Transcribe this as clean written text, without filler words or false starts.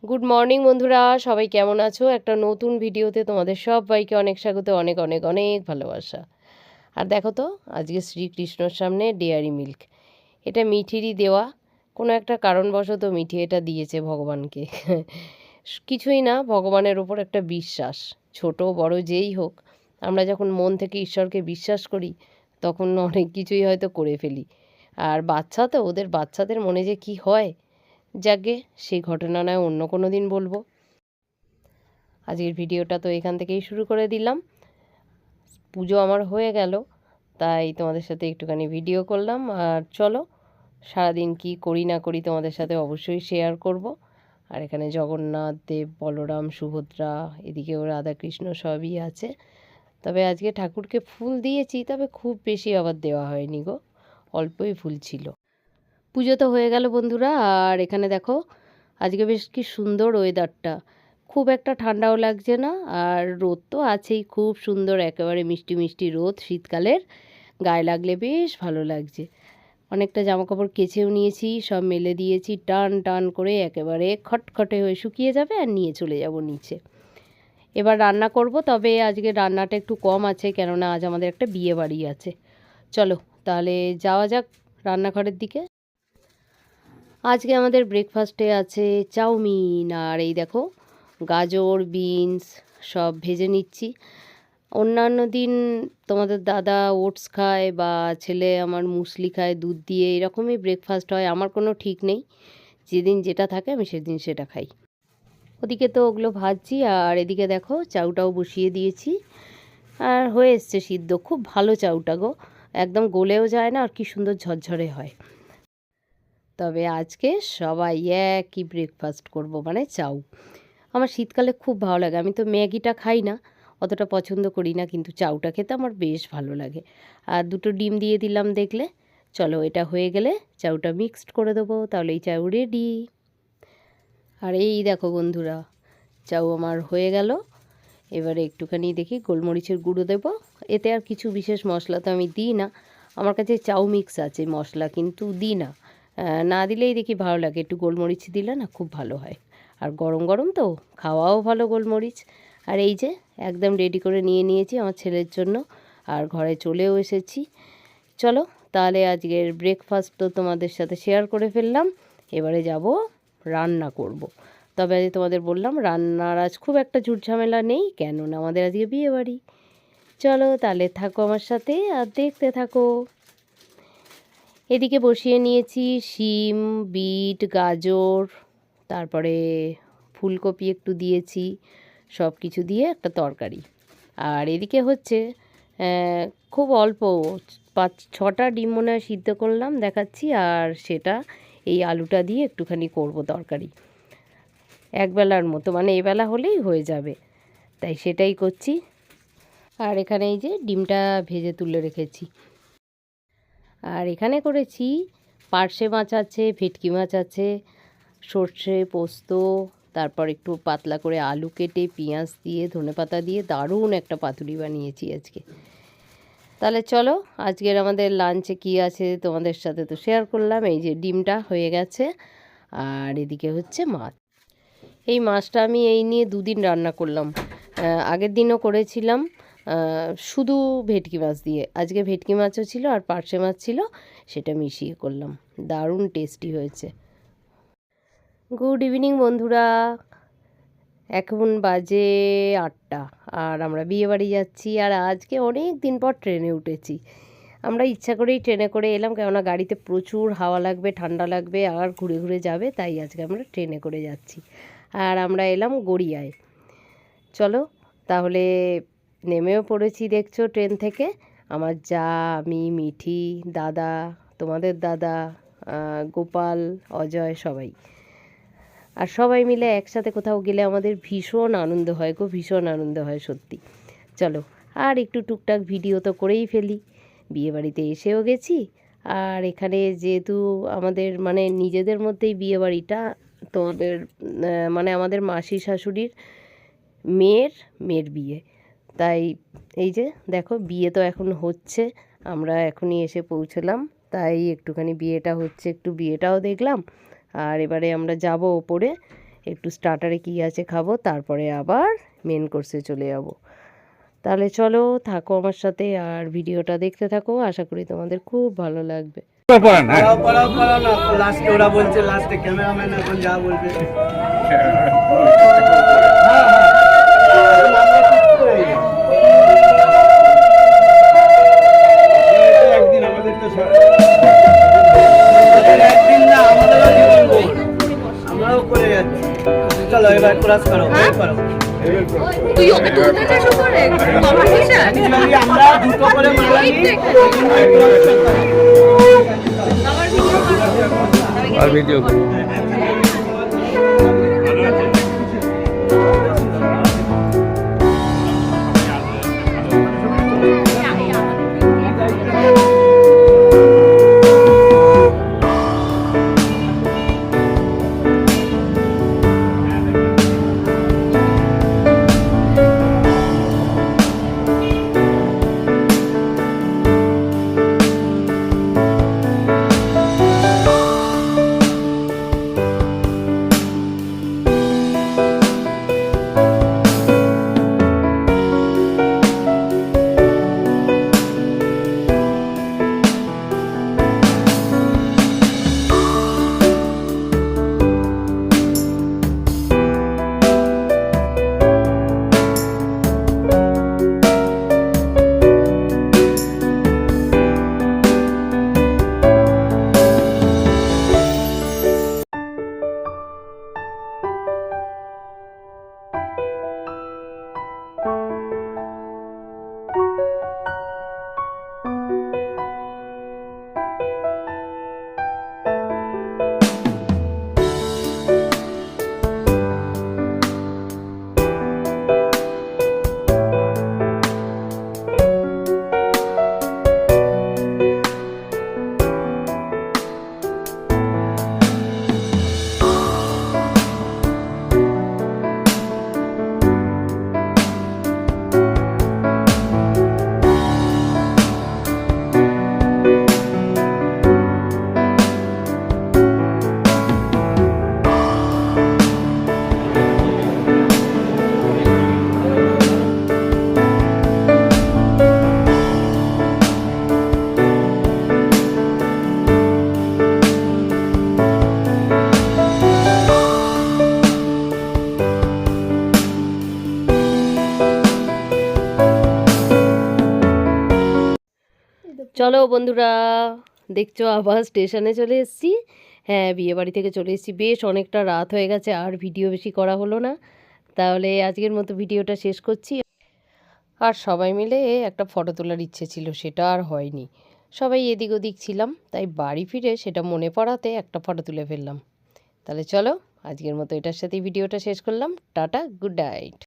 Good morning বন্ধুরা, সবাই কেমন আছো? একটা নতুন ভিডিওতে তোমাদের সবাইকে অনেক স্বাগত, অনেক অনেক অনেক ভালোবাসা। আর দেখো তো, আজকে শ্রীকৃষ্ণর সামনে ডেয়ারি মিল্ক, এটা মিঠিরই দেওয়া। কোনো একটা কারণবশত মিঠি এটা দিয়েছে ভগবানকে। কিছুই না, ভগবানের ওপর একটা বিশ্বাস, ছোট বড় যেই হোক, আমরা যখন মন থেকে ঈশ্বরকে বিশ্বাস করি তখন অনেক কিছুই হয়তো করে ফেলি। আর বাচ্চা তো, ওদের বাচ্চাদের মনে যে কি হয়, যাকে সেই ঘটনা নয় অন্য কোনো দিন বলবো। আজকের ভিডিওটা তো এখান থেকেই শুরু করে দিলাম। পুজো আমার হয়ে গেল, তাই তোমাদের সাথে একটুখানি ভিডিও করলাম। আর চলো, সারাদিন কি করি না করি তোমাদের সাথে অবশ্যই শেয়ার করব। আর এখানে জগন্নাথ দেব, বলরাম, সুভদ্রা, এদিকেও রাধাকৃষ্ণ সবই আছে। তবে আজকে ঠাকুরকে ফুল দিয়েছি, তবে খুব বেশি আবার দেওয়া হয়নি গো, অল্পই ফুল ছিল। পুজো তো হয়ে গেল বন্ধুরা। আর এখানে দেখো, আজকে বেশ কি সুন্দর ওয়েদারটা, খুব একটা ঠান্ডাও লাগছে না, আর রোদ তো আছেই, খুব সুন্দর একেবারে মিষ্টি মিষ্টি রোদ শীতকালের, গায়ে লাগলে বেশ ভালো লাগছে। অনেকটা জামাকাপড় কেচেও নিয়েছি, সব মেলে দিয়েছি, টান টান করে একেবারে খটখটে হয়ে শুকিয়ে যাবে, আর নিয়ে চলে যাব নিচে। এবার রান্না করব, তবে আজকে রান্নাটা একটু কম আছে, কেননা আজ আমাদের একটা বিয়ে বাড়ি আছে। চলো তাহলে যাওয়া যাক রান্নাঘরের দিকে। আজকে আমাদের ব্রেকফাস্টে আছে চাউমিন, আর এই দেখো গাজর বিনস সব ভেজে নিচ্ছি। অন্যান্য দিন তোমাদের দাদা ওটস খায়, বা ছেলে আমার মুসলি খায় দুধ দিয়ে, এরকমই ব্রেকফাস্ট হয়, আমার কোনো ঠিক নেই, যেদিন যেটা থাকে আমি সেদিন সেটা খাই। ওদিকে তো ওগুলো ভাজছি, আর এদিকে দেখো চাউটাও বসিয়ে দিয়েছি, আর হয়ে এসছে সিদ্ধ, খুব ভালো চাউটা গো, একদম গলেও যায় না, আর কি সুন্দর ঝরঝরে হয়। তবে আজকে সবাই একই ব্রেকফাস্ট করব, মানে চাউ। আমার শীতকালে খুব ভালো লাগে, আমি তো ম্যাগিটা খাই না, অতটা পছন্দ করি না, কিন্তু চাউটা খেতে আমার বেশ ভালো লাগে। আর দুটো ডিম দিয়ে দিলাম দেখলে। চলো, এটা হয়ে গেলে চাউটা মিক্সড করে দেবো, তাহলে এই চাউ রেডি। আর এই দেখো বন্ধুরা, চাউ আমার হয়ে গেল। এবারে একটুখানি দেখি গোলমরিচের গুঁড়ো দেবো। এতে আর কিছু বিশেষ মশলা তো আমি দিই না, আমার কাছে চাউ মিক্স আছে মশলা, কিন্তু দিই না। না দিলেই দেখি ভালো লাগে, একটু গোলমরিচ দিলে না খুব ভালো হয়। আর গরম গরম তো খাওয়াও ভালো গোলমরিচ। আর এই যে একদম রেডি করে নিয়ে নিয়েছি আমার ছেলের জন্য, আর ঘরে চলেও এসেছি। চলো তাহলে আজকের ব্রেকফাস্ট তো তোমাদের সাথে শেয়ার করে ফেললাম, এবারে যাব রান্না করব। তবে আজ তোমাদের বললাম রান্নার আজ খুব একটা ঝুটঝামেলা নেই, কেননা আমাদের আজকে বিয়ে বাড়ি। চলো তাহলে থাকো আমার সাথে আর দেখতে থাকো। এদিকে বসিয়ে নিয়েছি শিম, বিট, গাজর, তারপরে ফুলকপি একটু দিয়েছি, সব কিছু দিয়ে একটা তরকারি। আর এদিকে হচ্ছে খুব অল্প 5-6টা ডিম মনে হয় সিদ্ধ করলাম দেখাচ্ছি, আর সেটা এই আলুটা দিয়ে একটুখানি করব তরকারি, একবেলার মতো, মানে এবেলা হলেই হয়ে যাবে, তাই সেটাই করছি। আর এখানে এই যে ডিমটা ভেজে তুলে রেখেছি। আর এখানে করেছি পার্শে মাছ আছে, ভেটকি মাছ আছে, সর্ষে পোস্ত, তারপর একটু পাতলা করে আলু কেটে পেঁয়াজ দিয়ে ধনেপাতা দিয়ে দারুণ একটা পাতুরি বানিয়েছি আজকে। তাহলে চলো, আজকের আমাদের লাঞ্চে কি আছে তোমাদের সাথে তো শেয়ার করলাম। এই যে ডিমটা হয়ে গেছে, আর এদিকে হচ্ছে মাছ। এই মাছটা আমি এই নিয়ে 2 দিন রান্না করলাম। আগের দিনও করেছিলাম শুধু ভেটকি মাছ দিয়ে, আজকে ভেটকি মাছও ছিল আর পার্শে মাছ ছিল, সেটা মিশিয়ে করলাম, দারুণ টেস্টি হয়েছে। গুড ইভিনিং বন্ধুরা, এখন বাজে 8টা, আর আমরা বিয়ে বাড়ি যাচ্ছি। আর আজকে অনেক দিন পর ট্রেনে উঠেছি, আমরা ইচ্ছা করেই ট্রেনে করে এলাম, কেননা গাড়িতে প্রচুর হাওয়া লাগবে, ঠান্ডা লাগবে, আর ঘুরে ঘুরে যাবে, তাই আজকে আমরা ট্রেনে করে যাচ্ছি। আর আমরা এলাম গড়িয়ায়। চলো তাহলে, নেমেও পড়েছি দেখছো ট্রেন থেকে, আমার যা, আমি, মিঠি, দাদা, তোমাদের দাদা, গোপাল, অজয়, সবাই। আর সবাই মিলে একসাথে কোথাও গেলে আমাদের ভীষণ আনন্দ হয় গো, ভীষণ আনন্দ হয় সত্যি। চলো, আর একটু টুকটাক ভিডিও তো করেই ফেলি, বিয়েবাড়িতে এসেও গেছি। আর এখানে যেহেতু আমাদের মানে নিজেদের মধ্যেই বিয়েবাড়িটা, তোমাদের মানে আমাদের মাসি শাশুড়ির মেয়ের মেয়ের বিয়ে, তাই এই যে দেখো বিয়ে তো এখন হচ্ছে, আমরা এখনই এসে পৌঁছলাম, তাই একটুখানি বিয়েটা হচ্ছে, একটু বিয়েটাও দেখলাম। আর এবারে আমরা যাব ওপরে, একটু স্টার্টারে কী আছে খাবো, তারপরে আবার মেন কোর্সে চলে যাব। তাহলে চলো থাকো আমার সাথে আর ভিডিওটা দেখতে থাকো, আশা করি তোমাদের খুব ভালো লাগবে। লাস্টে ওরা বলছে, লাস্টে ক্যামেরাম্যান এখন যা বলবে। একদিন আমাদের তো একদিন না, আমাদেরও জীবন ভোর, আমরাও করে যাচ্ছি। চলো এবার ক্লাস করো, করো। তুই ওকে তুলতে চাস উপরে কম্পিটিশন? Actually আমরা দুটো করে মালা নিই, আর ভিডিও চলো বন্ধুরা, দেখছো আবার স্টেশনে চলে এসেছি। হ্যাঁ, বিয়েবাড়ি থেকে চলে এসেছি, বেশ অনেকটা রাত হয়ে গেছে আর ভিডিও বেশি করা হলো না। তাহলে আজকের মতো ভিডিওটা শেষ করছি। আর সবাই মিলে একটা ফটো তোলার ইচ্ছে ছিল, সেটা আর হয়নি। সবাই এদিক ওদিক ছিলাম, তাই বাড়ি ফিরে সেটা মনে পড়াতে একটা ফটো তুলে ফেললাম। তাহলে চলো আজকের মতো এটার সাথেই ভিডিওটা শেষ করলাম। Tata, good night.